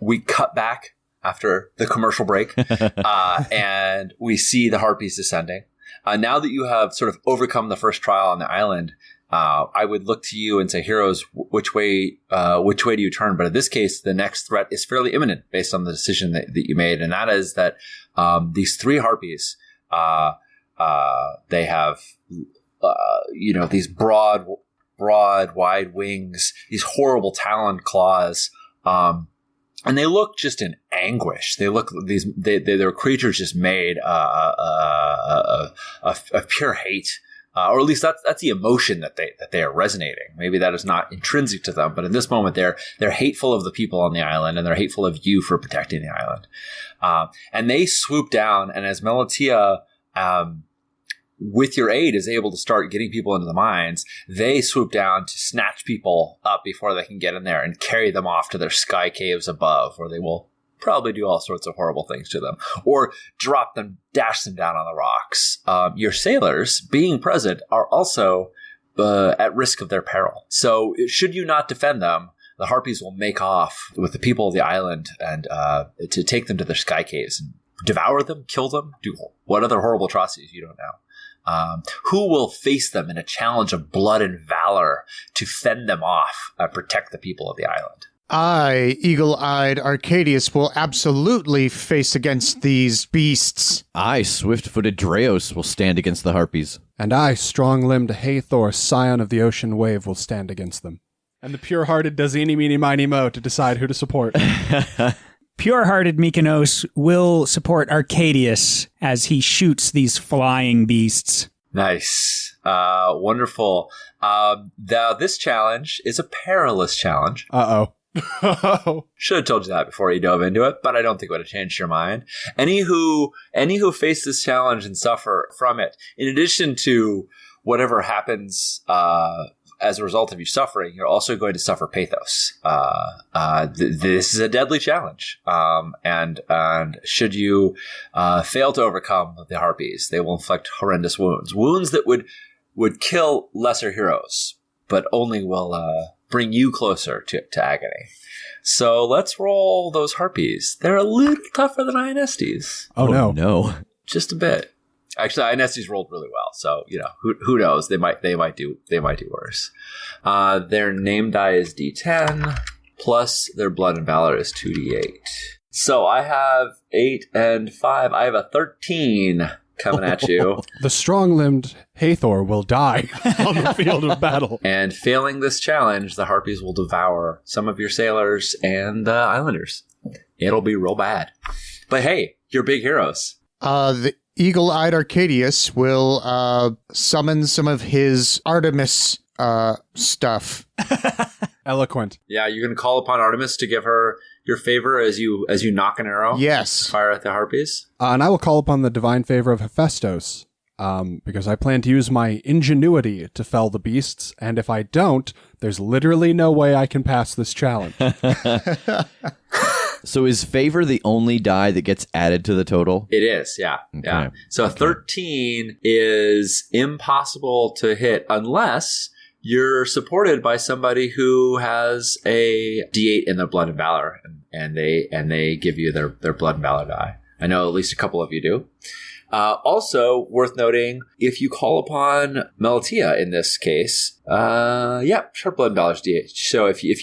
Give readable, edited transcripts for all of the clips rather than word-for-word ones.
we cut back after the commercial break, and we see the harpies descending. Now that you have sort of overcome the first trial on the island, I would look to you and say, heroes, which way do you turn? But in this case, the next threat is fairly imminent based on the decision that you made. And that is that these 3 harpies, they have, these broad, wide wings, these horrible taloned claws. And they look just in anguish. They look they're creatures just made of pure hate. Or at least that's the emotion that they are resonating. Maybe that is not intrinsic to them, but in this moment they're hateful of the people on the island, and they're hateful of you for protecting the island. And they swoop down, and as PBtA, with your aid, is able to start getting people into the mines, they swoop down to snatch people up before they can get in there and carry them off to their sky caves above, where they will probably do all sorts of horrible things to them, or dash them down on the rocks. Your sailors, being present, are also at risk of their peril. So should you not defend them, the harpies will make off with the people of the island and to take them to their sky caves and devour them, kill them, do what other horrible atrocities you don't know. Who will face them in a challenge of blood and valor to fend them off and protect the people of the island? I, eagle-eyed Arcadius, will absolutely face against these beasts. I, swift-footed Dreos, will stand against the harpies. And I, strong-limbed Hathor, scion of the ocean wave, will stand against them. And the pure-hearted does eeny, meeny, miny, mo to decide who to support. Pure-hearted Mykonos will support Arcadius as he shoots these flying beasts. Nice. Wonderful. This challenge is a perilous challenge. Uh-oh. Should have told you that before you dove into it, but I don't think it would have changed your mind. Any who face this challenge and suffer from it, in addition to whatever happens as a result of you suffering, you're also going to suffer pathos. This is a deadly challenge, and should you fail to overcome the harpies, they will inflict horrendous wounds that would kill lesser heroes, but only will bring you closer to agony. So let's roll those harpies. They're a little tougher than Ionestes. Oh no. Just a bit. Actually, Ionestes rolled really well, so who knows? They might do worse. Their name die is D10, plus their blood and valor is 2d8. So I have 8 and 5. I have a 13 coming at you. The strong-limbed Hathor will die on the field of battle. And failing this challenge, the harpies will devour some of your sailors and islanders. It'll be real bad. But hey, you're big heroes. The eagle-eyed Arcadius will summon some of his Artemis stuff. Eloquent. Yeah, you're going to call upon Artemis to give her your favor as you knock an arrow? Yes. Fire at the harpies? And I will call upon the divine favor of Hephaestus, because I plan to use my ingenuity to fell the beasts, and if I don't, there's literally no way I can pass this challenge. So is favor the only die that gets added to the total? It is, yeah. Okay. Yeah. So 13 is impossible to hit unless you're supported by somebody who has a D8 in their blood and valor, and they give you their blood and valor die. I know at least a couple of you do. Also worth noting, if you call upon PBtA in this case, her blood and valor is D8. So if you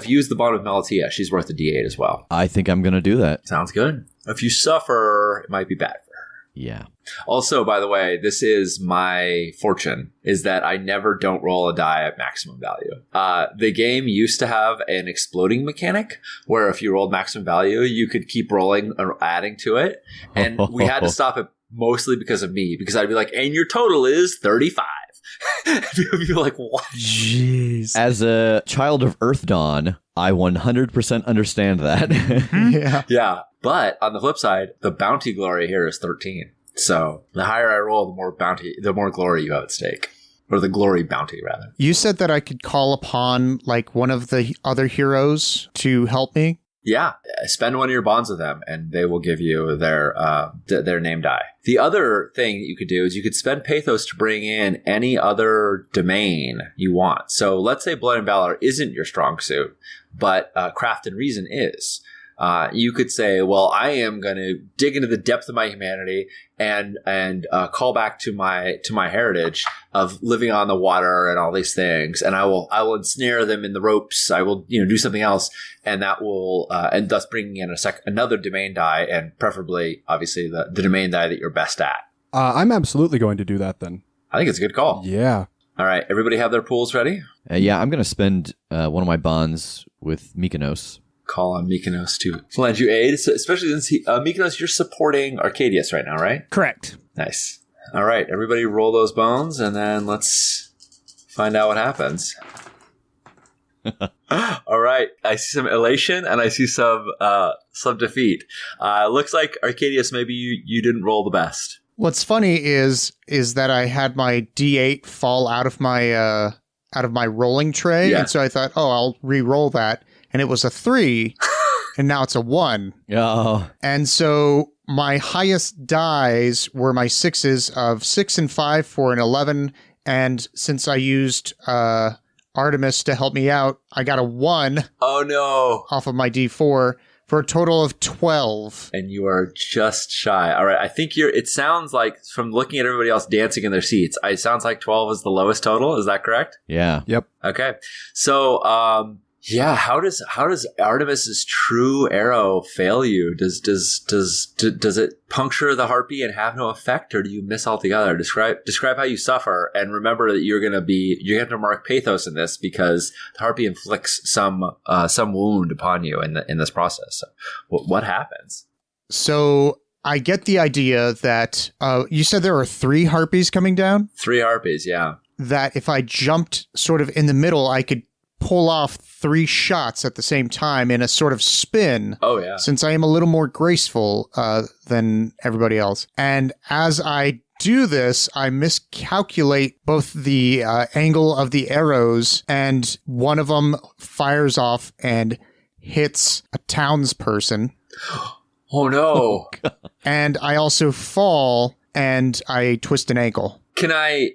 use the bond of PBtA, she's worth a D8 as well. I think I'm going to do that. Sounds good. If you suffer, it might be bad for her. Yeah. Also, by the way, this is my fortune, is that I never don't roll a die at maximum value. The game used to have an exploding mechanic where if you rolled maximum value, you could keep rolling or adding to it. And we had to stop it mostly because of me, because I'd be like, and your total is 35. People would be like, what? Jeez. As a child of Earth Dawn, I 100% understand that. Yeah. Yeah. But on the flip side, the bounty glory here is 13. So the higher I roll, the more glory you have at stake. Or the glory bounty, rather. You said that I could call upon, like, one of the other heroes to help me? Yeah. Spend one of your bonds with them, and they will give you their name die. The other thing that you could do is you could spend Pathos to bring in any other domain you want. So let's say Blood and Valor isn't your strong suit, but Craft and Reason is. You could say, well, I am going to dig into the depth of my humanity and call back to my heritage of living on the water and all these things, and I will ensnare them in the ropes. I will do something else, and that will and thus bringing in another domain die, and preferably, obviously, the domain die that you're best at. I'm absolutely going to do that then. I think it's a good call. Yeah. All right, everybody have their pools ready? Yeah, I'm going to spend one of my bonds with Mykonos. Call on Mykonos to lend you aid, especially since Mykonos, you're supporting Arcadius right now, right? Correct. Nice. All right, everybody roll those bones, and then let's find out what happens. All right, I see some elation, and I see some defeat. Looks like Arcadius, maybe you didn't roll the best. What's funny is that I had my D8 fall out of my rolling tray, and so I thought, I'll re-roll that, and it was a 3, and now it's a 1. Oh. And so my highest dies were my 6s of 6 and 5 for an 11, and since I used Artemis to help me out, I got a 1. Oh no! Off of my D4. For a total of 12. And you are just shy. All right. I think it sounds like, from looking at everybody else dancing in their seats, it sounds like 12 is the lowest total. Is that correct? Yeah. Yep. Okay. So, how does Artemis's true arrow fail you? Does it puncture the harpy and have no effect, or do you miss altogether? Describe how you suffer, and remember that you have to mark pathos in this, because the harpy inflicts some wound upon you in this process. So what happens? So I get the idea that you said there are 3 harpies coming down? 3 harpies, yeah. That if I jumped sort of in the middle, I could pull off 3 shots at the same time in a sort of spin. Oh, yeah. Since I am a little more graceful than everybody else. And as I do this, I miscalculate both the angle of the arrows, and one of them fires off and hits a townsperson. Oh, no. Oh, and I also fall, and I twist an ankle. Can I'm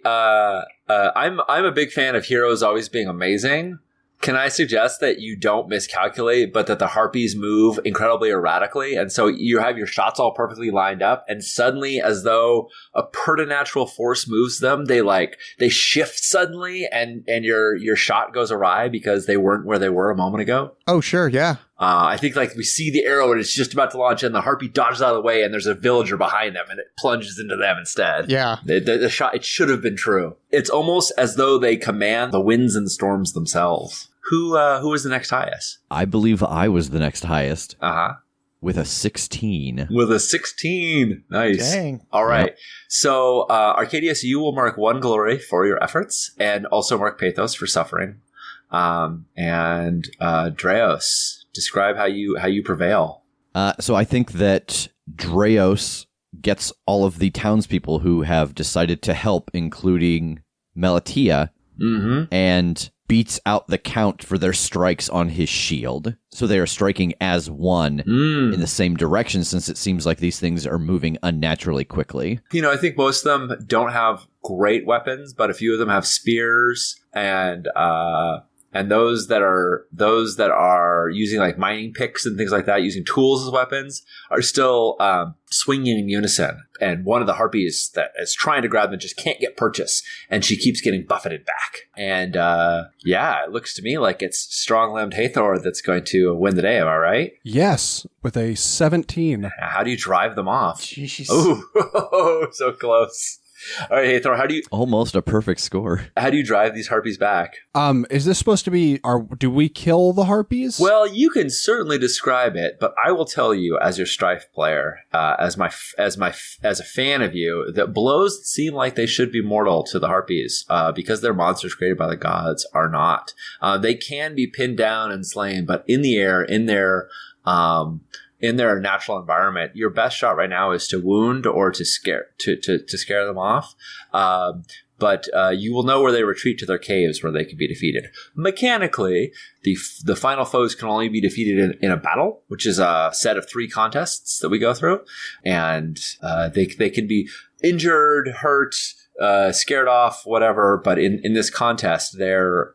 a big fan of heroes always being amazing. Can I suggest that you don't miscalculate, but that the harpies move incredibly erratically? And so you have your shots all perfectly lined up, and suddenly, as though a preternatural force moves them, they shift suddenly, and your shot goes awry because they weren't where they were a moment ago. Oh, sure, yeah. I think we see the arrow and it's just about to launch, and the harpy dodges out of the way, and there's a villager behind them, and it plunges into them instead. Yeah. The shot, it should have been true. It's almost as though they command the winds and storms themselves. Who was the next highest? I believe I was the next highest. Uh-huh. With a 16. With a 16. Nice. Dang. All right. Yep. So, Arcadius, you will mark 1 glory for your efforts, and also mark pathos for suffering. And Dreos, describe how you prevail. So I think that Dreos gets all of the townspeople who have decided to help, including Melatia, and beats out the count for their strikes on his shield. So they are striking as one in the same direction, since it seems like these things are moving unnaturally quickly. I think most of them don't have great weapons, but a few of them have spears, and those that are using like mining picks and things like that, using tools as weapons, are still swinging in unison. And one of the harpies that is trying to grab them just can't get purchase, and she keeps getting buffeted back. And it looks to me like it's strong-limbed Hathor that's going to win the day. Am I right? Yes, with a 17. How do you drive them off? Jeez. Oh, so close. All right, Hathor, Almost a perfect score. how do you drive these harpies back? Is this supposed to be do we kill the harpies? Well, you can certainly describe it, but I will tell you, as your strife player, as a fan of you, that blows seem like they should be mortal to the harpies, because they're monsters created by the gods are not. They can be pinned down and slain, but in the air, in their natural environment, your best shot right now is to wound or to scare them off. But you will know where they retreat to their caves, where they can be defeated. Mechanically, the final foes can only be defeated in a battle, which is a set of 3 contests that we go through, and they can be injured, hurt, scared off, whatever. But in this contest, their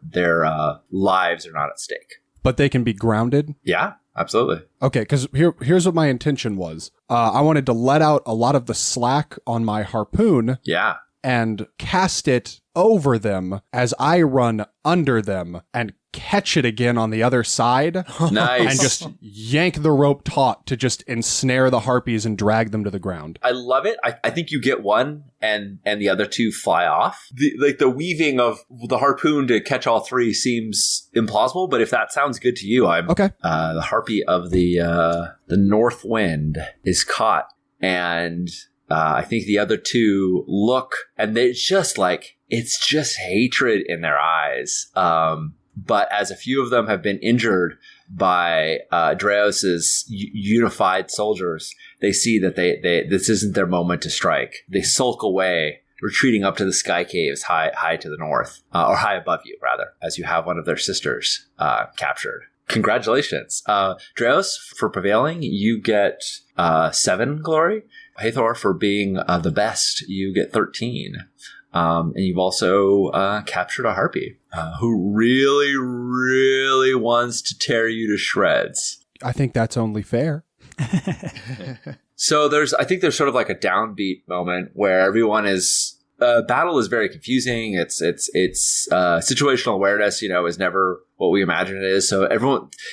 lives are not at stake. But they can be grounded? Yeah. absolutely. Okay, because here's what my intention was. I wanted to let out a lot of the slack on my harpoon. Yeah. And cast it over them as I run under them and catch it again on the other side. Nice. And just yank the rope taut to just ensnare the harpies and drag them to the ground. I love it. I think you get one and the other two fly off. The weaving of the harpoon to catch all three seems implausible, but if that sounds good to you, I'm okay. The harpy of the north wind is caught, and I think the other two look, and it's just hatred in their eyes. But as a few of them have been injured by Dreos's unified soldiers, they see that this isn't their moment to strike. They sulk away, retreating up to the sky caves high to the north, or high above you, rather, as you have one of their sisters captured. Congratulations. Dreos, for prevailing, you get 7 glory. Hathor, for being the best, you get 13. And you've also captured a harpy who really, really wants to tear you to shreds. I think that's only fair. So I think there's sort of like a downbeat moment where everyone is battle is very confusing. It's situational awareness, is never what we imagine it is. So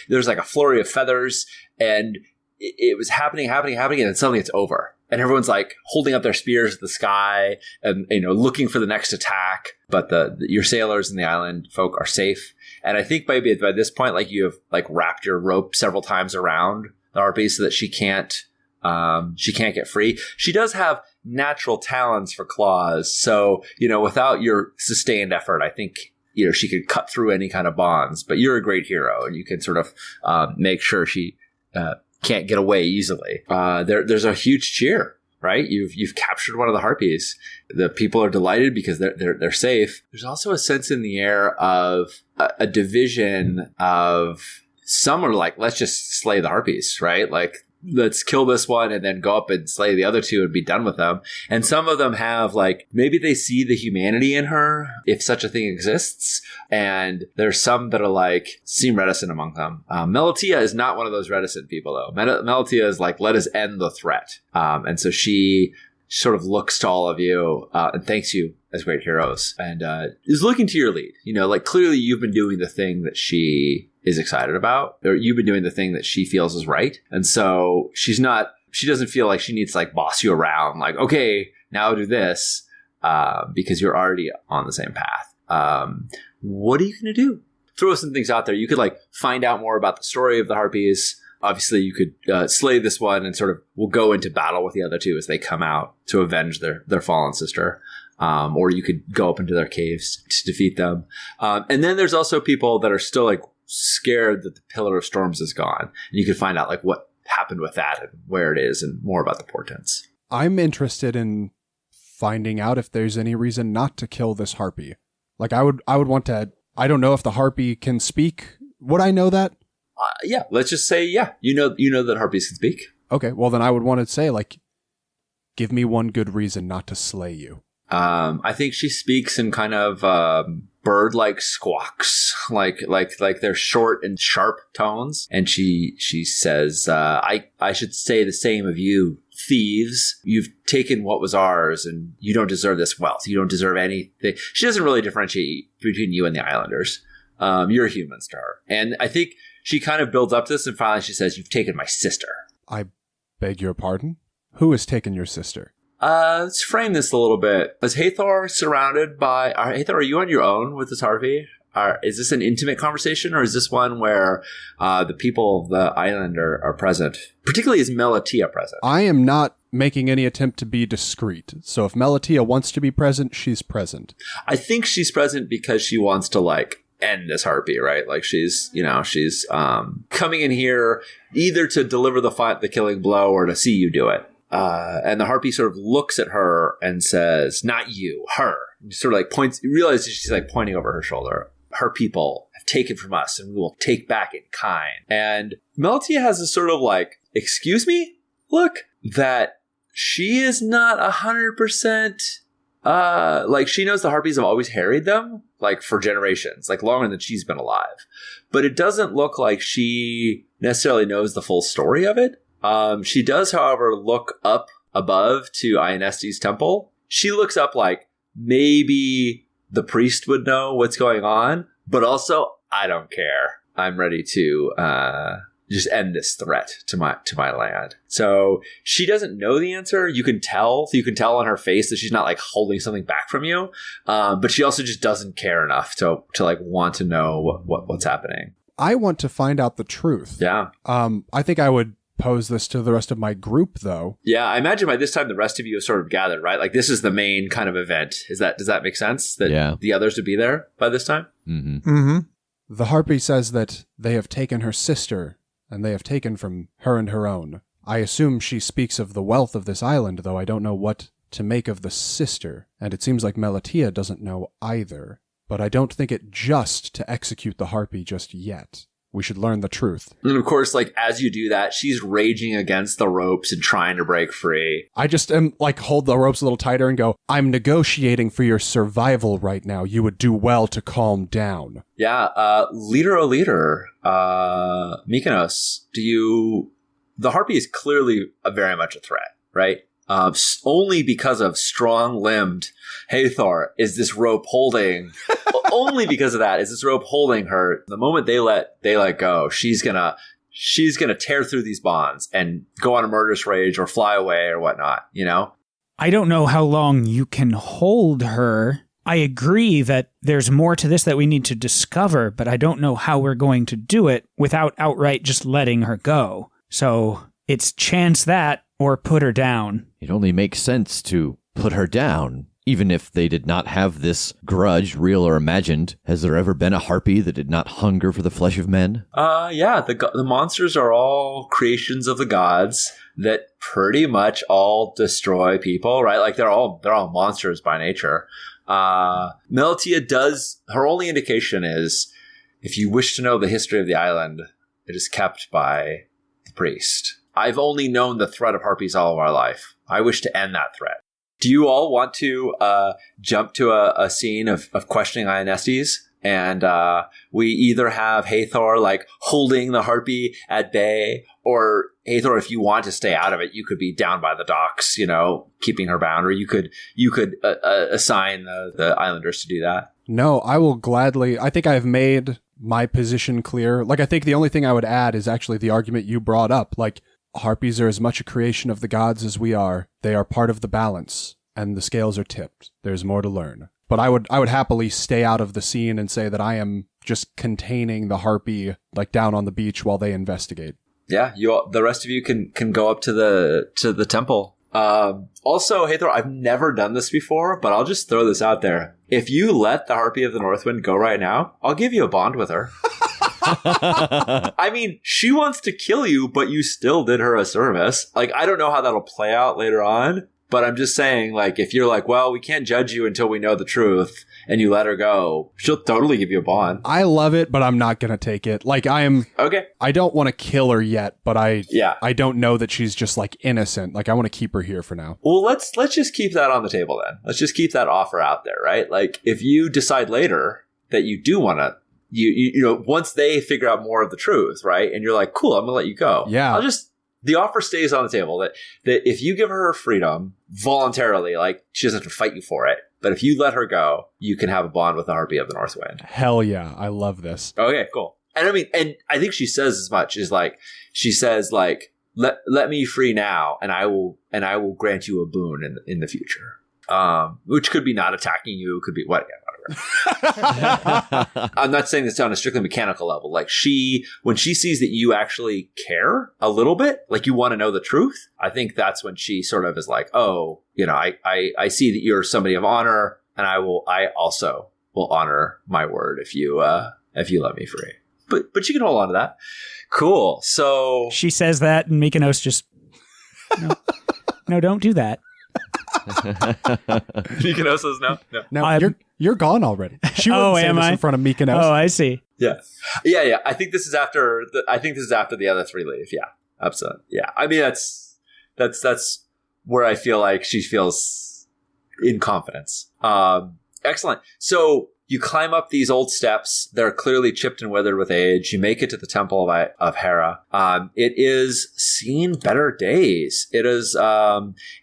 there's like a flurry of feathers, and it was happening, and then suddenly it's over. And everyone's like holding up their spears at the sky and, looking for the next attack. But your sailors and the island folk are safe. And I think maybe by this point, like you have like wrapped your rope several times around the harpy so that she can't get free. She does have natural talons for claws. So, without your sustained effort, I think, she could cut through any kind of bonds. But you're a great hero, and you can sort of make sure she can't get away easily. There's a huge cheer, right? You've captured one of the harpies. The people are delighted because they're safe. There's also a sense in the air of a division of some are like, let's just slay the harpies, right? Like, let's kill this one and then go up and slay the other two and be done with them. And some of them have like, maybe they see the humanity in her, if such a thing exists. And there's some that are like, seem reticent among them. Melatia is not one of those reticent people though. Melatia is like, let us end the threat. And so she sort of looks to all of you and thanks you as great heroes and is looking to your lead. Like clearly you've been doing the thing that she is excited about, or you've been doing the thing that she feels is right. And so she doesn't feel like she needs to like boss you around, like, okay, now do this, because you're already on the same path. What are you going to do? Throw some things out there. You could like find out more about the story of the harpies. Obviously you could slay this one and sort of will go into battle with the other two as they come out to avenge their fallen sister. Or you could go up into their caves to defeat them. And then there's also people that are still like scared that the Pillar of Storms is gone. And you can find out like what happened with that and where it is and more about the portents. I'm interested in finding out if there's any reason not to kill this harpy. Like I would want to, I don't know if the harpy can speak. Would I know that? Yeah, let's just say, yeah, you know that harpies can speak. Okay, well then I would want to say like, give me one good reason not to slay you. I think she speaks in kind of bird-like squawks, like they're short and sharp tones. And she says, I should say the same of you, thieves. You've taken what was ours, and you don't deserve this wealth. You don't deserve anything. She doesn't really differentiate between you and the islanders. You're humans to her. And I think she kind of builds up to this, and finally she says, you've taken my sister. I beg your pardon? Who has taken your sister? Let's frame this a little bit. Is Hathor surrounded by... Hathor, are you on your own with this harpy? Is this an intimate conversation, or is this one where the people of the island are present? Particularly is Melatia present? I am not making any attempt to be discreet. So if Melatia wants to be present, she's present. I think she's present because she wants to, like, end this harpy, right? Like she's coming in here either to deliver the killing blow or to see you do it. And the harpy sort of looks at her and says, not you, her. And sort of like points, realizes she's like pointing over her shoulder. Her people have taken from us and we will take back in kind. And Melatia has a sort of like, excuse me, look, that she is not 100% Like, she knows the harpies have always harried them, like, for generations, like, longer than she's been alive. But it doesn't look like she necessarily knows the full story of it. She does, however, look up above to Ionestes' temple. She looks up like, maybe the priest would know what's going on, but also, I don't care. I'm ready to just end this threat to my land. So she doesn't know the answer. You can tell on her face that she's not like holding something back from you. But she also just doesn't care enough to like want to know what's happening. I want to find out the truth. Yeah. I think I would pose this to the rest of my group, though. Yeah, I imagine by this time the rest of you have sort of gathered, right? Like, this is the main kind of event. Does that make sense? That the others would be there by this time? Mm-hmm. Mm-hmm. The harpy says that they have taken her sister, and they have taken from her and her own. I assume she speaks of the wealth of this island, though I don't know what to make of the sister, and it seems like Melatia doesn't know either. But I don't think it just to execute the harpy just yet. We should learn the truth. And of course, like, as you do that, she's raging against the ropes and trying to break free. I just am like, hold the ropes a little tighter and go, I'm negotiating for your survival right now. You would do well to calm down. Yeah, leader, Mykonos, the harpy is clearly very much a threat, right? Only because of strong-limbed Hathor is this rope holding. Only because of that is this rope holding her. The moment they let go, she's gonna tear through these bonds and go on a murderous rage or fly away or whatnot. You know. I don't know how long you can hold her. I agree that there's more to this that we need to discover, but I don't know how we're going to do it without outright just letting her go. So it's chance that or put her down. It only makes sense to put her down, even if they did not have this grudge, real or imagined. Has there ever been a harpy that did not hunger for the flesh of men? Yeah, the monsters are all creations of the gods that pretty much all destroy people, right? Like, they're all monsters by nature. Melatia does, her only indication is, if you wish to know the history of the island, it is kept by the priest. I've only known the threat of harpies all of our life. I wish to end that threat. Do you all want to jump to a scene of questioning Ionestes? And we either have Hathor like holding the harpy at bay, or Hathor, if you want to stay out of it, you could be down by the docks, you know, keeping her bound, or you could assign the islanders to do that. No, I will gladly. I think I've made my position clear. Like, I think the only thing I would add is actually the argument you brought up. Like, harpies are as much a creation of the gods as we are. They are part of the balance, and the scales are tipped. There's more to learn. But I would happily stay out of the scene and say that I am just containing the harpy, like, down on the beach while they investigate. Yeah, the rest of you can go up to the temple. Also, Hathor, I've never done this before, but I'll just throw this out there. If you let the Harpy of the Northwind go right now, I'll give you a bond with her. I mean, she wants to kill you, but you still did her a service. Like, I don't know how that'll play out later on, but I'm just saying, like, if you're like, well, we can't judge you until we know the truth, and you let her go, she'll totally give you a bond. I love it, but I'm not going to take it. Like, Okay. I don't want to kill her yet, but I don't know that she's just, like, innocent. Like, I want to keep her here for now. Well, let's just keep that on the table then. Let's just keep that offer out there, right? Like, if you decide later that you do want to, you know, once they figure out more of the truth, right? And you're like, cool, I'm going to let you go. Yeah. The offer stays on the table that if you give her freedom voluntarily, like, she doesn't have to fight you for it. But if you let her go, you can have a bond with the Harpy of the Northwind. Hell yeah. I love this. Okay, cool. And I mean, and I think she says as much as like, she says like, let me free now and I will grant you a boon in the future. Which could be not attacking you, could be whatever. I'm not saying this on a strictly mechanical level. Like when she sees that you actually care a little bit, like you want to know the truth, I think that's when she sort of is like, oh, you know, I see that you're somebody of honor, and I also will honor my word if you let me free. But you can hold on to that. Cool. So she says that, and Mykonos just no, don't do that. Mykonos says no. No, you're gone already. She wouldn't say this in front of Mykonos. Oh, I see. Yeah. I think this is after the other three leave. Yeah, absolutely. Yeah, I mean that's where I feel like she feels in confidence. Excellent. So you climb up these old steps. They're clearly chipped and withered with age. You make it to the Temple of Hera. It is seen better days. It is,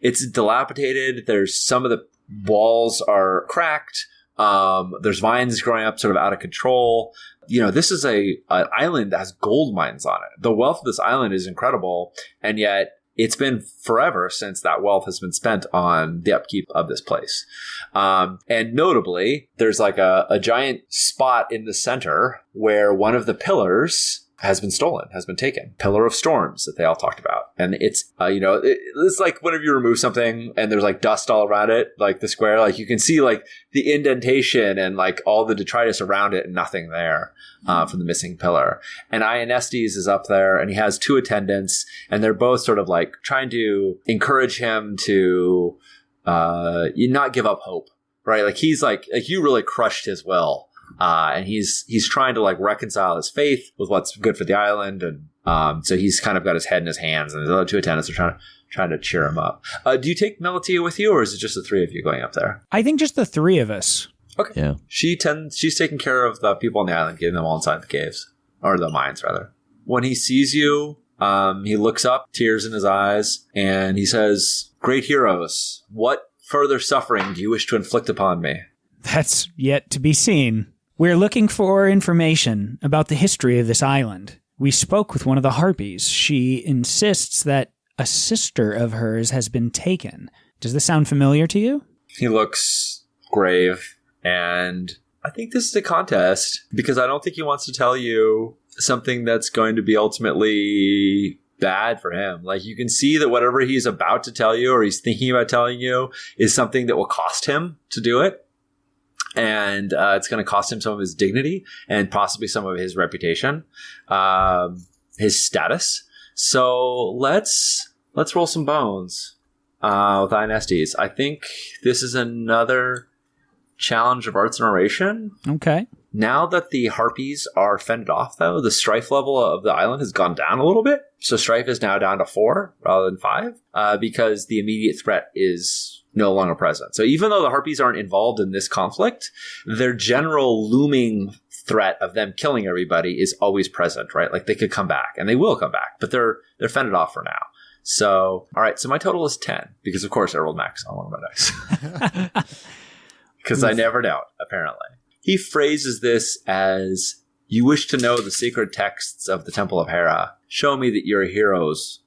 it's dilapidated. There's some of the walls are cracked. There's vines growing up sort of out of control. This is an island that has gold mines on it. The wealth of this island is incredible. And yet it's been forever since that wealth has been spent on the upkeep of this place. And notably, there's like a giant spot in the center where one of the pillars has been stolen, has been taken. Pillar of Storms that they all talked about. And it's, it's like whenever you remove something and there's like dust all around it, like the square, like you can see like the indentation and like all the detritus around it and nothing there from the missing pillar. And Ionestes is up there and he has 2 attendants and they're both sort of like trying to encourage him to not give up hope, right? Like he's like you really crushed his will. And he's trying to like reconcile his faith with what's good for the island. And so he's kind of got his head in his hands and the other 2 attendants are trying to cheer him up. Do you take Melatia with you or is it just the 3 of you going up there? I think just the 3 of us. Okay. Yeah. She's taking care of the people on the island, getting them all inside the caves. Or the mines, rather. When he sees you, he looks up, tears in his eyes, and he says, "Great heroes, what further suffering do you wish to inflict upon me?" That's yet to be seen. We're looking for information about the history of this island. We spoke with one of the Harpies. She insists that a sister of hers has been taken. Does this sound familiar to you? He looks grave, and I think this is a contest because I don't think he wants to tell you something that's going to be ultimately bad for him. Like you can see that whatever he's about to tell you or he's thinking about telling you is something that will cost him to do it. And it's going to cost him some of his dignity and possibly some of his reputation, his status. So let's roll some bones with Ionestes. I think this is another challenge of arts and oration. Okay. Now that the Harpies are fended off, though, the strife level of the island has gone down a little bit. So strife is now down to 4 rather than 5 because the immediate threat is no longer present. So even though the Harpies aren't involved in this conflict, their general looming threat of them killing everybody is always present, right? Like they could come back and they will come back, but they're fended off for now. So, all right. So my total is 10 because of course I rolled max on one of my dice because I never doubt, apparently. He phrases this as, "You wish to know the sacred texts of the Temple of Hera. Show me that you're heroes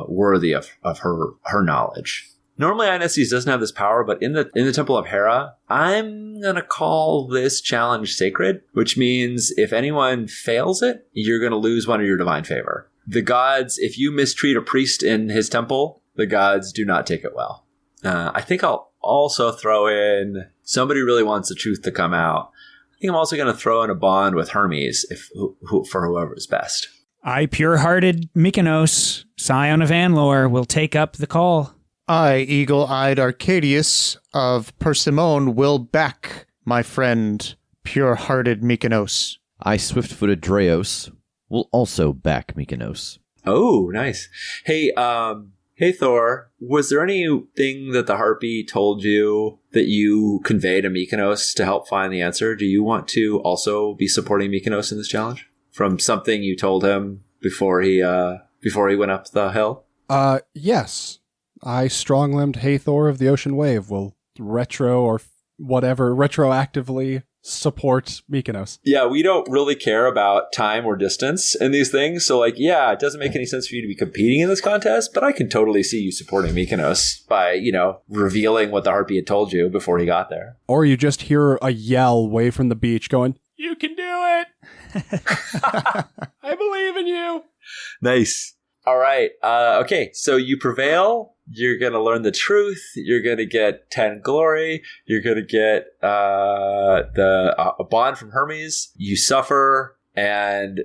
worthy of her knowledge." Normally, Ionestes doesn't have this power, but in the Temple of Hera, I'm going to call this challenge sacred, which means if anyone fails it, you're going to lose one of your divine favor. The gods, if you mistreat a priest in his temple, the gods do not take it well. I think I'll also throw in, somebody really wants the truth to come out. I think I'm also going to throw in a bond with Hermes for whoever is best. I, pure-hearted Mykonos, scion of Anlor, will take up the call. I, eagle-eyed Arcadius of Persimmon, will back my friend, pure-hearted Mykonos. I, swift-footed Dreos, will also back Mykonos. Oh, nice. Hey, Thor, was there anything that the Harpy told you that you convey to Mykonos to help find the answer? Do you want to also be supporting Mykonos in this challenge? From something you told him before he went up the hill? Yes. I strong-limbed Hathor of the Ocean Wave will retroactively support Mykonos. Yeah, we don't really care about time or distance in these things. So, like, yeah, it doesn't make any sense for you to be competing in this contest, but I can totally see you supporting Mykonos by, revealing what the Harpy had told you before he got there. Or you just hear a yell way from the beach going, "You can do it! I believe in you!" Nice. All right. Okay, so you prevail. You're going to learn the truth. You're going to get 10 glory. You're going to get a bond from Hermes. You suffer and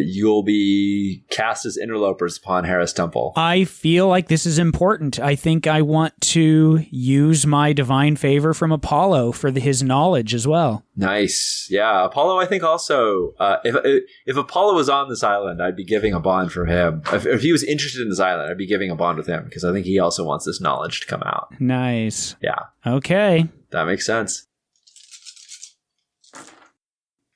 you'll be cast as interlopers upon Hera's temple. I feel like this is important. I think I want to use my divine favor from Apollo for his knowledge as well. Nice. Yeah, Apollo, I think also, if Apollo was on this island, I'd be giving a bond for him. If he was interested in this island, I'd be giving a bond with him, because I think he also wants this knowledge to come out. Nice. Yeah. Okay. That makes sense.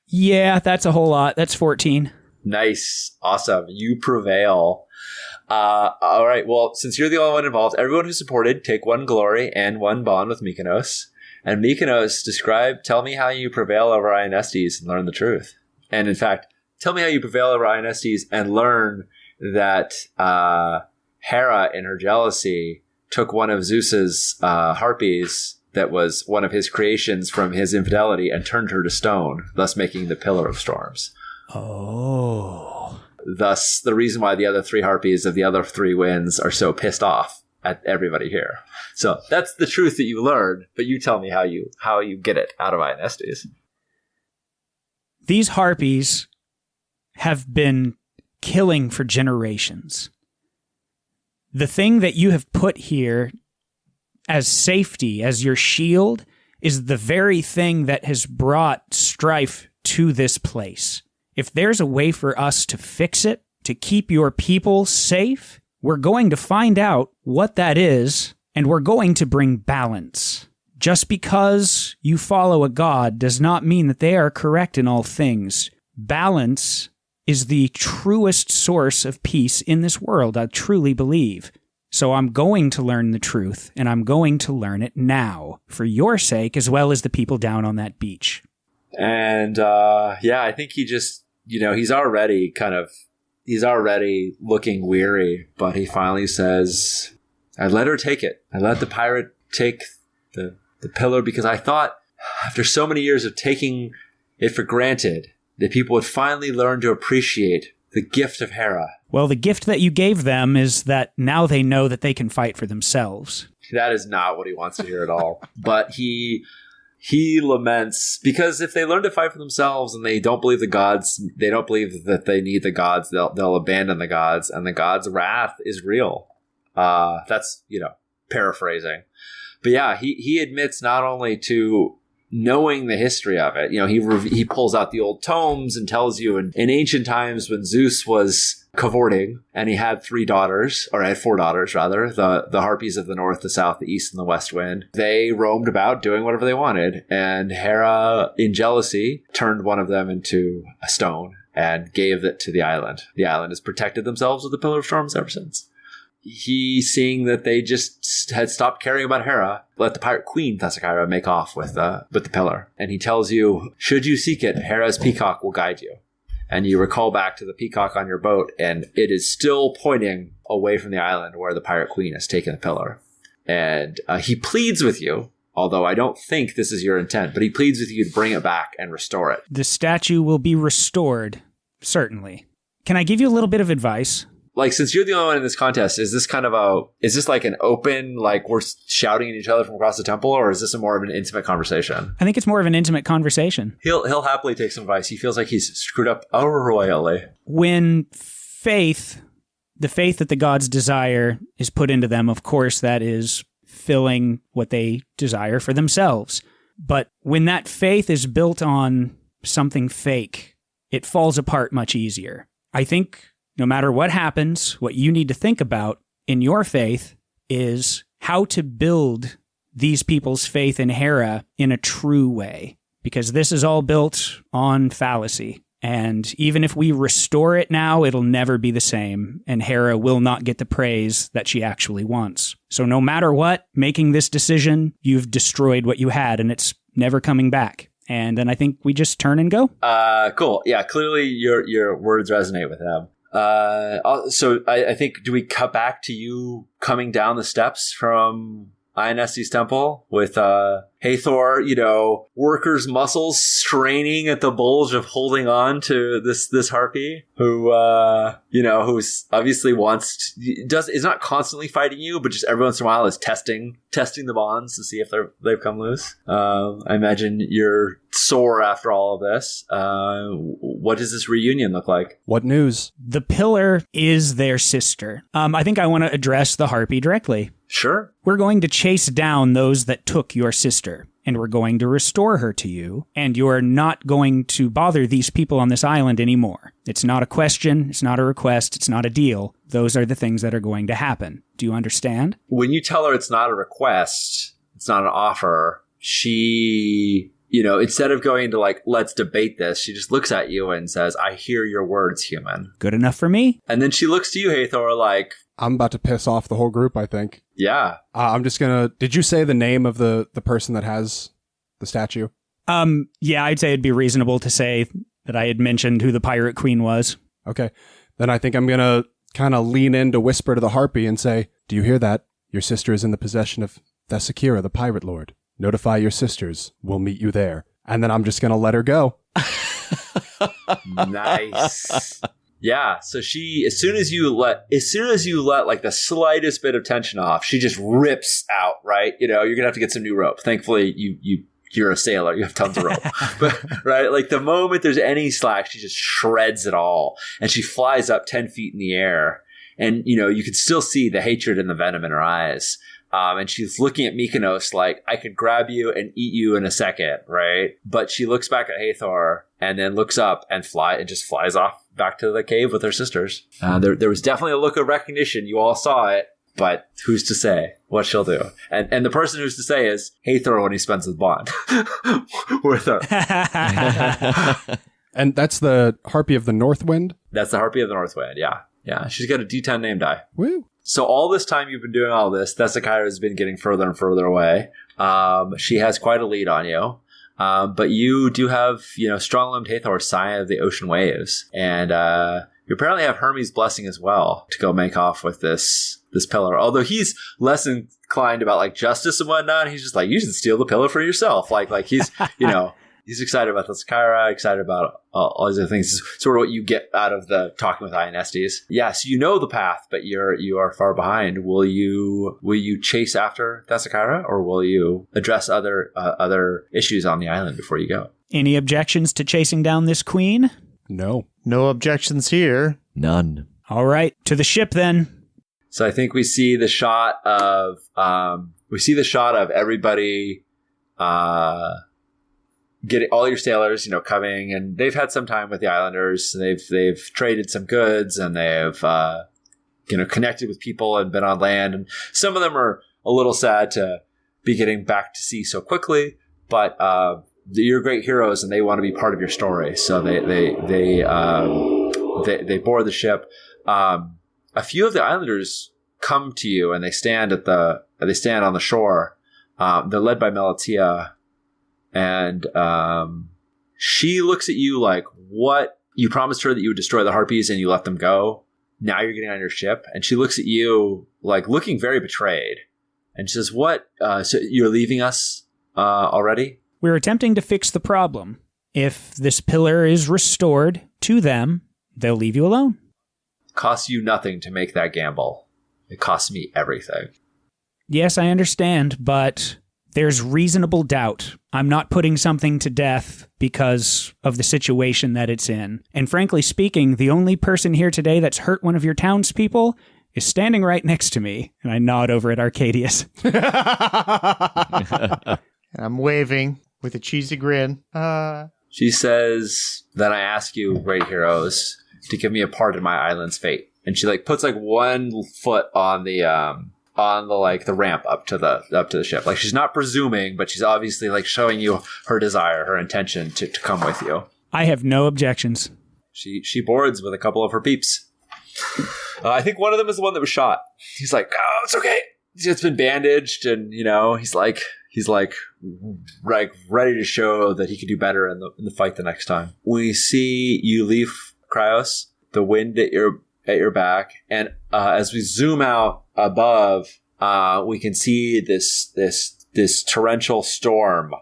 Yeah, that's a whole lot. That's 14. Nice. Awesome. You prevail. All right. Well, since you're the only one involved, everyone who supported, take 1 glory and 1 bond with Mykonos. And Mykonos, tell me how you prevail over Ionestes and learn the truth. And in fact, tell me how you prevail over Ionestes and learn that Hera, in her jealousy, took one of Zeus's harpies that was one of his creations from his infidelity and turned her to stone, thus making the Pillar of Storms. Oh. Thus, the reason why the other 3 harpies of the other 3 winds are so pissed off at everybody here. So that's the truth that you learned, but you tell me how you get it out of Ionestes. These harpies have been killing for generations. The thing that you have put here as safety, as your shield, is the very thing that has brought strife to this place. If there's a way for us to fix it, to keep your people safe, we're going to find out what that is, and we're going to bring balance. Just because you follow a god does not mean that they are correct in all things. Balance is the truest source of peace in this world, I truly believe. So I'm going to learn the truth, and I'm going to learn it now, for your sake as well as the people down on that beach. And I think he just, he's already looking weary, but he finally says, I let her take it. I let the pirate take the pillar because I thought after so many years of taking it for granted that people would finally learn to appreciate the gift of Hera. Well, the gift that you gave them is that now they know that they can fight for themselves. That is not what he wants to hear at all. But he laments, because if they learn to fight for themselves and they don't believe the gods, they don't believe that they need the gods, they'll abandon the gods, and the gods' wrath is real. That's, paraphrasing. But yeah, he admits not only to knowing the history of it, he pulls out the old tomes and tells you in ancient times when Zeus was cavorting and he had 4 daughters, rather, the harpies of the north, the south, the east, and the west wind. They roamed about doing whatever they wanted, and Hera, in jealousy, turned one of them into a stone and gave it to the island. The island has protected themselves with the Pillar of Storms ever since. He, seeing that they just had stopped caring about Hera, let the pirate queen Thessakyra make off with the pillar. And he tells you, should you seek it, Hera's peacock will guide you. And you recall back to the peacock on your boat, and it is still pointing away from the island where the pirate queen has taken the pillar. And he pleads with you, although I don't think this is your intent, but he pleads with you to bring it back and restore it. The statue will be restored, certainly. Can I give you a little bit of advice? Since you're the only one in this contest, is this like an open, like we're shouting at each other from across the temple, or is this more of an intimate conversation? I think it's more of an intimate conversation. He'll happily take some advice. He feels like he's screwed up royally. When the faith that the gods desire is put into them, of course, that is filling what they desire for themselves. But when that faith is built on something fake, it falls apart much easier. I think no matter what happens, what you need to think about in your faith is how to build these people's faith in Hera in a true way. Because this is all built on fallacy. And even if we restore it now, it'll never be the same. And Hera will not get the praise that she actually wants. So no matter what, making this decision, you've destroyed what you had, and it's never coming back. And then I think we just turn and go. Cool. Yeah, clearly your words resonate with him. So I think, do we cut back to you coming down the steps from Ionestes Temple with Hera Hathor, workers' muscles straining at the bulge of holding on to this harpy who, who's obviously is not constantly fighting you, but just every once in a while is testing the bonds to see if they've come loose. I imagine you're sore after all of this. What does this reunion look like? What news? The pillar is their sister. I think I want to address the harpy directly. Sure. We're going to chase down those that took your sister, and we're going to restore her to you, and you're not going to bother these people on this island anymore. It's not a question, it's not a request, it's not a deal. Those are the things that are going to happen. Do you understand? When you tell her it's not a request, it's not an offer, she... instead of going to let's debate this, she just looks at you and says, I hear your words, human. Good enough for me? And then she looks to you, Hathor, like... I'm about to piss off the whole group, I think. Yeah. I'm just gonna... Did you say the name of the person that has the statue? Yeah, I'd say it'd be reasonable to say that I had mentioned who the pirate queen was. Okay. Then I think I'm gonna kind of lean in to whisper to the harpy and say, do you hear that? Your sister is in the possession of Thesakira, the pirate lord. Notify your sisters. We'll meet you there. And then I'm just going to let her go. Nice. Yeah. So she, as soon as you let like the slightest bit of tension off, she just rips out, right? You're going to have to get some new rope. Thankfully, you're a sailor. You have tons of rope. But, right? Like the moment there's any slack, she just shreds it all. And she flies up 10 feet in the air. And, you can still see the hatred and the venom in her eyes. And she's looking at Mykonos like, I could grab you and eat you in a second, right? But she looks back at Hathor and then looks up and just flies off back to the cave with her sisters. There was definitely a look of recognition. You all saw it, but who's to say what she'll do? And the person who's to say is Hathor when he spends his bond with her. And that's the Harpy of the Northwind? That's the Harpy of the Northwind, yeah. Yeah, she's got a D10 name die. Woo. So all this time you've been doing all this, Thesakira has been getting further and further away. She has quite a lead on you. But you do have, strong-limbed Hathor, Scion of the Ocean Waves. And you apparently have Hermes' blessing as well to go make off with this pillar. Although he's less inclined about justice and whatnot. He's just like, you should steal the pillar for yourself. Like he's, he's excited about Thesakira, excited about all these other things. It's sort of what you get out of the talking with Ionestes. Yes, you know the path, but you are far behind. Will you chase after Thesakira, or will you address other issues on the island before you go? Any objections to chasing down this queen? No. No objections here. None. All right, to the ship then. So I think we see the shot of everybody. Getting all your sailors, coming, and they've had some time with the islanders. They've traded some goods, and they've connected with people and been on land. And some of them are a little sad to be getting back to sea so quickly, but you're great heroes, and they want to be part of your story. So they board the ship. A few of the islanders come to you, and they stand on the shore. They're led by Melatia. And she looks at you like, what? You promised her that you would destroy the harpies and you let them go. Now you're getting on your ship. And she looks at you like looking very betrayed. And she says, what? So you're leaving us already? We're attempting to fix the problem. If this pillar is restored to them, they'll leave you alone. It costs you nothing to make that gamble. It costs me everything. Yes, I understand, but there's reasonable doubt. I'm not putting something to death because of the situation that it's in. And frankly speaking, the only person here today that's hurt one of your townspeople is standing right next to me. And I nod over at Arcadius. I'm waving with a cheesy grin. She says, then I ask you, great heroes, to give me a part in my island's fate. And she puts one foot on the ramp up to the ship. Like, she's not presuming, but she's obviously showing you her desire, her intention to come with you. I have no objections. She boards with a couple of her peeps. I think one of them is the one that was shot. He's like, oh, it's okay. It's been bandaged, and he's ready to show that he can do better in the fight the next time. We see you leave Cryos, the wind at your back, and as we zoom out above, we can see this this torrential storm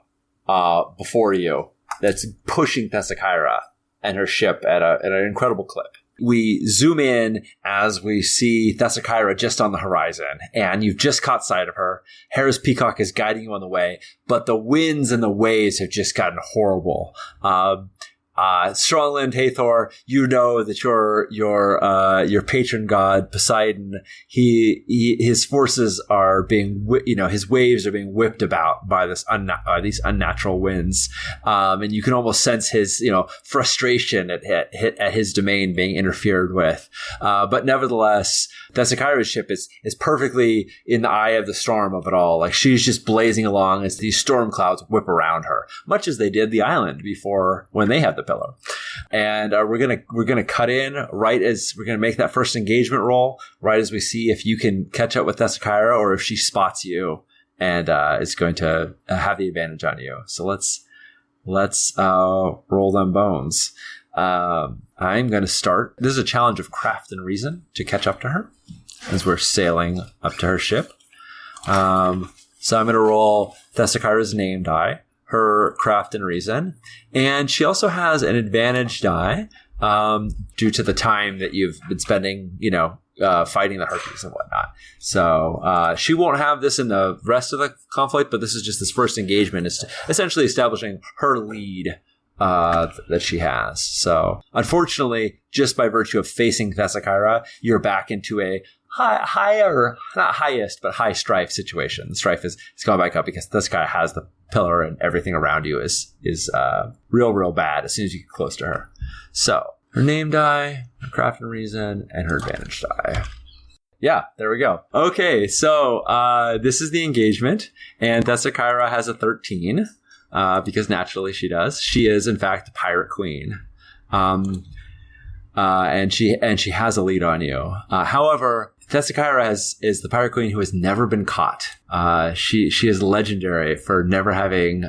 before you that's pushing Thessakyra and her ship at an incredible clip. We zoom in as we see Thessakyra just on the horizon, and you've just caught sight of her. Hera's Peacock is guiding you on the way, but the winds and the waves have just gotten horrible. Strong-limbed Hathor, you know that your patron god Poseidon, his forces are being, his waves are being whipped about by these unnatural winds, and you can almost sense his, frustration at his domain being interfered with. But nevertheless, Thessakyra's ship is perfectly in the eye of the storm of it all. Like, she's just blazing along as these storm clouds whip around her, much as they did the island before when they had the pillar. And we're gonna cut in right as we're gonna make that first engagement roll, right as we see if you can catch up with Thessakyra or if she spots you and is going to have the advantage on you. So let's roll them bones. I'm going to start. This is a challenge of craft and reason to catch up to her as we're sailing up to her ship. So I'm going to roll Thessakyra's name die, her craft and reason, and she also has an advantage die due to the time that you've been spending, fighting the Harpies and whatnot. So she won't have this in the rest of the conflict, but this is just this first engagement is essentially establishing her lead that she has. So unfortunately, just by virtue of facing Thessakyra, you're back into a higher, not highest, but high strife situation. The strife is going back up because Thessakyra has the pillar and everything around you is real bad as soon as you get close to her. So her name die, her craft and reason, and her advantage die. Yeah, there we go. Okay, so this is the engagement, and Thessakyra has a 13. Because naturally she does. She is, in fact, the pirate queen. And she has a lead on you. However, Thessakyra is the pirate queen who has never been caught. She is legendary for never having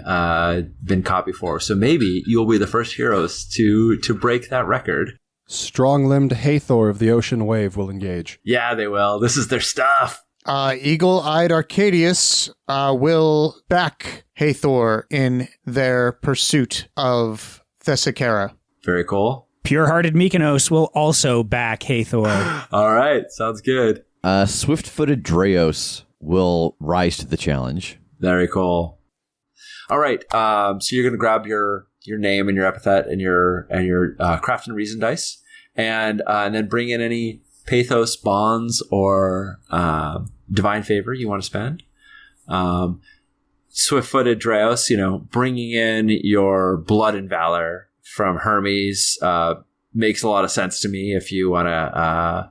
been caught before. So maybe you'll be the first heroes to break that record. Strong-limbed Hathor of the Ocean Wave will engage. Yeah, they will. This is their stuff. Eagle-eyed Arcadius will back Hathor in their pursuit of Thessakyra. Very cool. Pure-hearted Mykonos will also back Hathor. All right, sounds good. Swift-footed Dreos will rise to the challenge. Very cool. All right, so you're going to grab your name and your epithet and your craft and reason dice, and then bring in any pathos, bonds, or divine favor you want to spend. Swift-footed Dreos, bringing in your blood and valor from Hermes makes a lot of sense to me. If you want to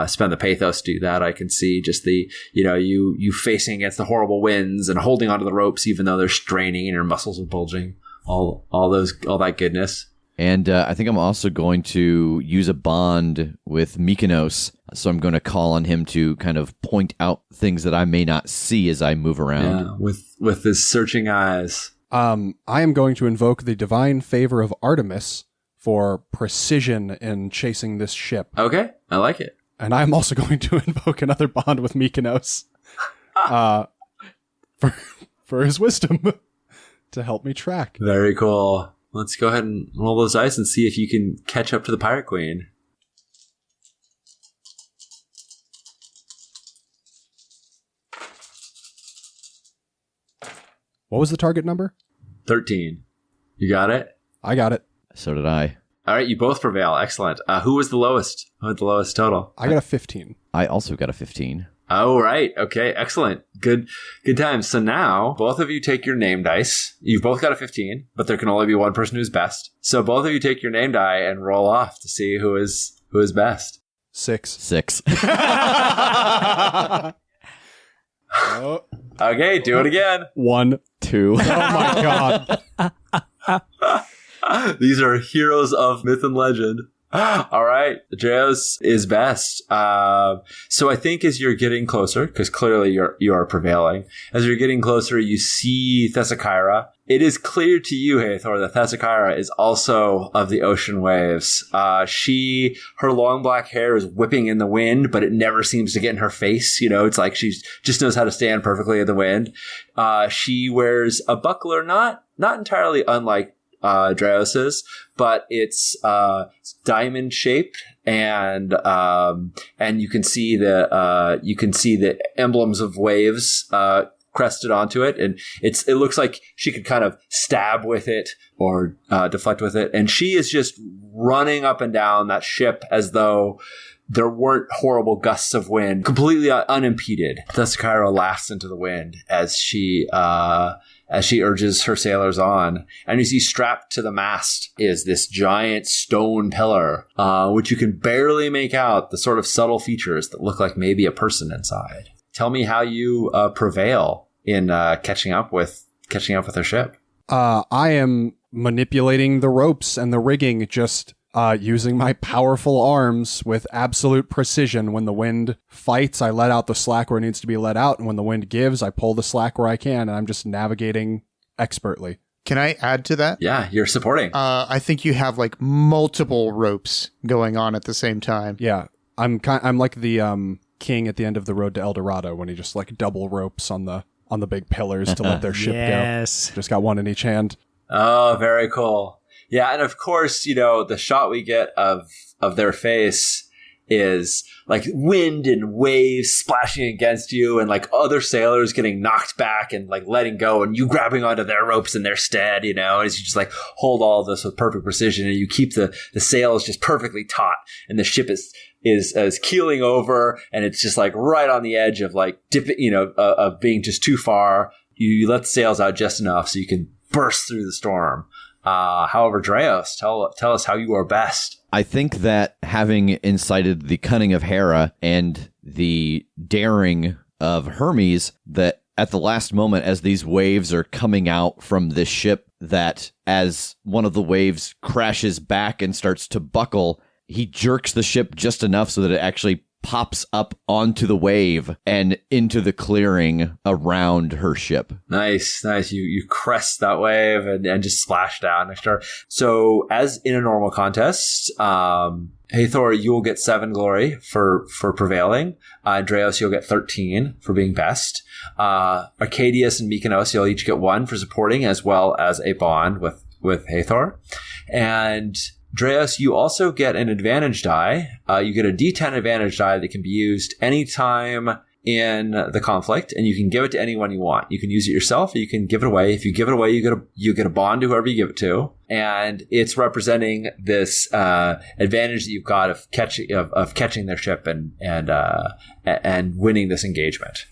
spend the pathos, do that. I can see just the, you facing against the horrible winds and holding onto the ropes even though they're straining and your muscles are bulging. All that goodness. And I think I'm also going to use a bond with Mykonos. So I'm going to call on him to kind of point out things that I may not see as I move around. Yeah, with his searching eyes. I am going to invoke the divine favor of Artemis for precision in chasing this ship. Okay, I like it. And I'm also going to invoke another bond with Mykonos for his wisdom to help me track. Very cool. Let's go ahead and roll those dice and see if you can catch up to the Pirate Queen. What was the target number? 13. You got it? I got it. So did I. All right, you both prevail. Excellent. Who was the lowest? Who had the lowest total? I got a 15. I also got a 15. Oh, right. Okay, excellent. Good times. So now, both of you take your name dice. You've both got a 15, but there can only be one person who's best. So both of you take your name die and roll off to see who is best. 6. Oh. Okay, do it again. 1. 2. Oh my god. These are heroes of myth and legend. All right. Dreos is best. So I think as you're getting closer, because clearly you are prevailing, as you're getting closer, you see Thessakyra. It is clear to you, Hathor, that Thessakyra is also of the ocean waves. Her long black hair is whipping in the wind, but it never seems to get in her face. You know, it's like she just knows how to stand perfectly in the wind. She wears a buckler, not entirely unlike Dreos's, but it's diamond shaped, and you can see the emblems of waves crested onto it, and it looks like she could kind of stab with it or deflect with it, and she is just running up and down that ship as though there weren't horrible gusts of wind, completely unimpeded. Thessakyra laughs into the wind as she urges her sailors on. And you see strapped to the mast is this giant stone pillar, which you can barely make out the sort of subtle features that look like maybe a person inside. Tell me how you prevail in catching up with her ship. I am manipulating the ropes and the rigging, just using my powerful arms with absolute precision. When the wind fights, I let out the slack where it needs to be let out, and when the wind gives, I pull the slack where I can, and I'm just navigating expertly. Can I add to that? Yeah, you're supporting. I think you have like multiple ropes going on at the same time. Yeah, I'm like the king at the end of the road to El Dorado when he just like double ropes on the big pillars to let their ship go. Just got one in each hand. Oh, very cool. Yeah, and of course, you know, the shot we get of their face is like wind and waves splashing against you, and like other sailors getting knocked back and like letting go, and you grabbing onto their ropes in their stead, you know, as you just like hold all of this with perfect precision, and you keep the sails just perfectly taut, and the ship is keeling over, and it's just like right on the edge of like dipping, you know, of being just too far. You let the sails out just enough so you can burst through the storm. However, Dreos, tell us how you are best. I think that having incited the cunning of Hera and the daring of Hermes, that at the last moment, as these waves are coming out from this ship, that as one of the waves crashes back and starts to buckle, he jerks the ship just enough so that it actually pops up onto the wave and into the clearing around her ship. Nice. You crest that wave and just splash down next to her. So as in a normal contest, Hathor, you will get 7 glory for prevailing. Dreos, you'll get 13 for being best. Arcadius and Mykonos, you'll each get 1 for supporting, as well as a bond with Hathor. And Dreos, you also get an advantage die. You get a D10 advantage die that can be used anytime in the conflict, and you can give it to anyone you want. You can use it yourself, or you can give it away. If you give it away, you get a bond to whoever you give it to, and it's representing this advantage that you've got of catching their ship and winning this engagement.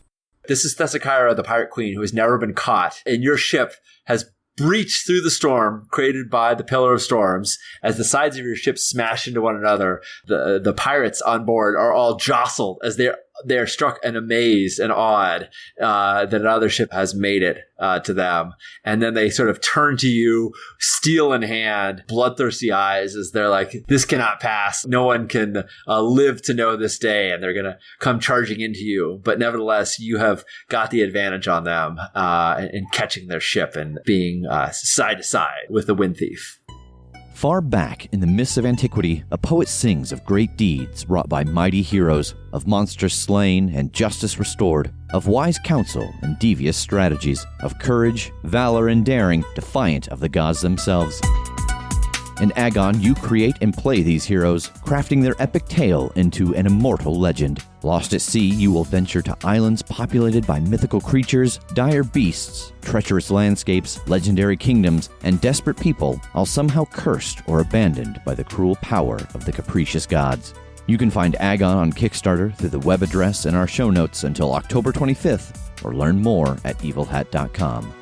This is Thessakyra, the pirate queen, who has never been caught, and your ship has breached through the storm created by the Pillar of Storms. As the sides of your ship smash into one another, the pirates on board are all jostled as they're struck and amazed and awed that another ship has made it to them. And then they sort of turn to you, steel in hand, bloodthirsty eyes, as they're like, this cannot pass. No one can live to know this day. And they're going to come charging into you. But nevertheless, you have got the advantage on them in catching their ship and being side to side with the Wind Thief. Far back in the mists of antiquity, a poet sings of great deeds wrought by mighty heroes, of monsters slain and justice restored, of wise counsel and devious strategies, of courage, valor, and daring, defiant of the gods themselves. In Agon, you create and play these heroes, crafting their epic tale into an immortal legend. Lost at sea, you will venture to islands populated by mythical creatures, dire beasts, treacherous landscapes, legendary kingdoms, and desperate people, all somehow cursed or abandoned by the cruel power of the capricious gods. You can find Agon on Kickstarter through the web address in our show notes until October 25th, or learn more at evilhat.com.